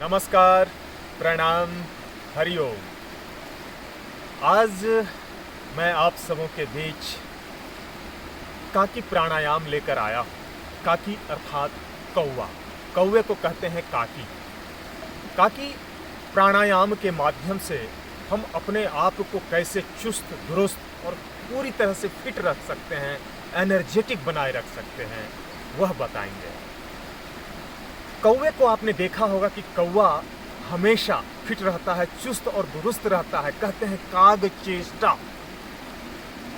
नमस्कार, प्रणाम, हरिओम। आज मैं आप सबों के बीच काकी प्राणायाम लेकर आया हूँ। काकी अर्थात कौवा। कौवे को कहते हैं काकी। काकी प्राणायाम के माध्यम से हम अपने आप को कैसे चुस्त दुरुस्त और पूरी तरह से फिट रख सकते हैं, एनर्जेटिक बनाए रख सकते हैं, वह बताएंगे। कौवे को आपने देखा होगा कि कौवा हमेशा फिट रहता है, चुस्त और दुरुस्त रहता है। कहते हैं काग चेष्टा।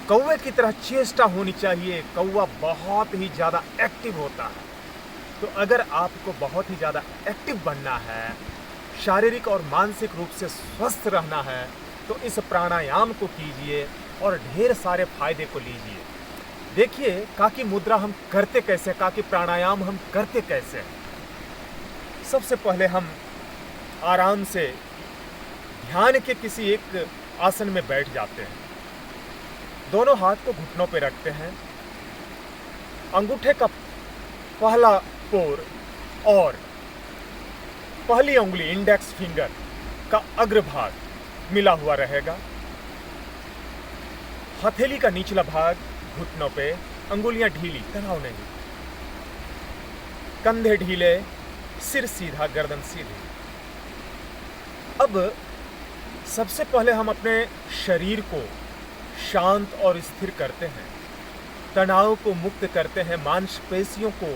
कौवे की तरह चेष्टा होनी चाहिए। कौवा बहुत ही ज़्यादा एक्टिव होता है। तो अगर आपको बहुत ही ज़्यादा एक्टिव बनना है, शारीरिक और मानसिक रूप से स्वस्थ रहना है, तो इस प्राणायाम को कीजिए और ढेर सारे फायदे को लीजिए। देखिए काकी मुद्रा हम करते कैसे, काकी प्राणायाम हम करते कैसे। सबसे पहले हम आराम से ध्यान के किसी एक आसन में बैठ जाते हैं। दोनों हाथ को घुटनों पे रखते हैं। अंगूठे का पहला पोर और पहली उंगली इंडेक्स फिंगर का अग्रभाग मिला हुआ रहेगा। हथेली का निचला भाग घुटनों पे, अंगुलियां ढीली, तनाव नहीं, कंधे ढीले, सिर सीधा, गर्दन सीधी। अब सबसे पहले हम अपने शरीर को शांत और स्थिर करते हैं, तनाव को मुक्त करते हैं, मांसपेशियों को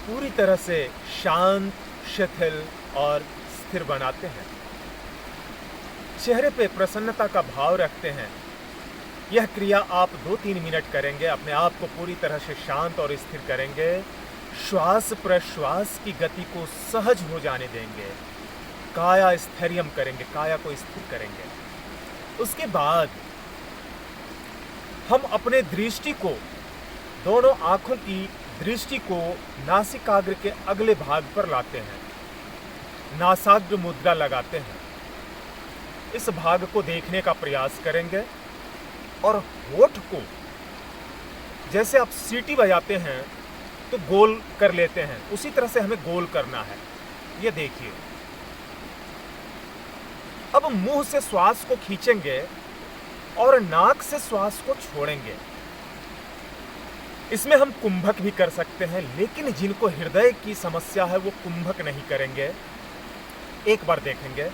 पूरी तरह से शांत, शिथिल और स्थिर बनाते हैं। चेहरे पे प्रसन्नता का भाव रखते हैं। यह क्रिया आप 2-3 मिनट करेंगे, अपने आप को पूरी तरह से शांत और स्थिर करेंगे। श्वास प्रश्वास की गति को सहज हो जाने देंगे। काया स्थैर्यम करेंगे, काया को स्थिर करेंगे। उसके बाद हम अपने दृष्टि को, दोनों आंखों की दृष्टि को नासिकाग्र के अगले भाग पर लाते हैं। नासाग्र मुद्रा लगाते हैं। इस भाग को देखने का प्रयास करेंगे और होठ को, जैसे आप सीटी बजाते हैं तो गोल कर लेते हैं, उसी तरह से हमें गोल करना है। ये देखिए। अब मुंह से श्वास को खींचेंगे और नाक से श्वास को छोड़ेंगे। इसमें हम कुंभक भी कर सकते हैं, लेकिन जिनको हृदय की समस्या है वो कुंभक नहीं करेंगे। एक बार देखेंगे।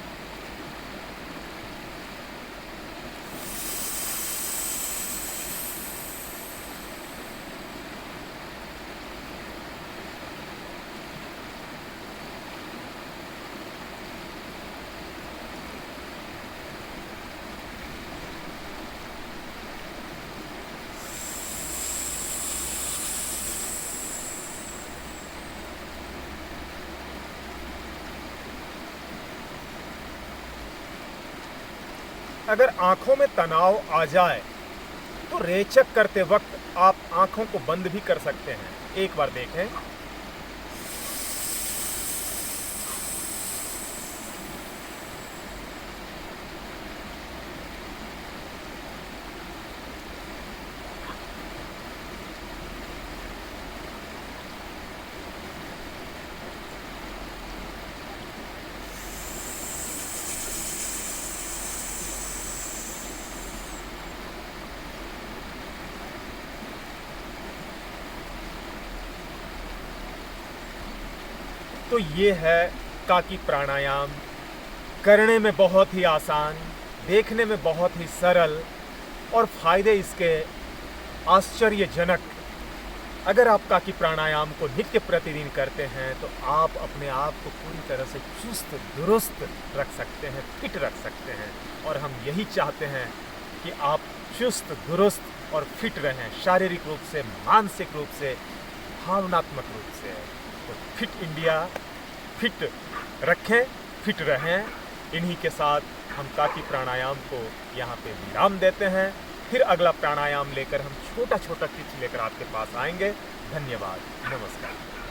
अगर आंखों में तनाव आ जाए तो रेचक करते वक्त आप आंखों को बंद भी कर सकते हैं। एक बार देखें। तो ये है काकी प्राणायाम। करने में बहुत ही आसान, देखने में बहुत ही सरल और फायदे इसके आश्चर्यजनक। अगर आप काकी प्राणायाम को नित्य प्रतिदिन करते हैं तो आप अपने आप को पूरी तरह से चुस्त दुरुस्त रख सकते हैं, फिट रख सकते हैं। और हम यही चाहते हैं कि आप चुस्त दुरुस्त और फिट रहें, शारीरिक रूप से, मानसिक रूप से, भावनात्मक रूप से। तो फिट इंडिया, फिट रखें, फिट रहें। इन्हीं के साथ हम काकी प्राणायाम को यहाँ पे विराम देते हैं। फिर अगला प्राणायाम लेकर हम छोटा छोटा टिप्स लेकर आपके पास आएंगे। धन्यवाद, नमस्कार।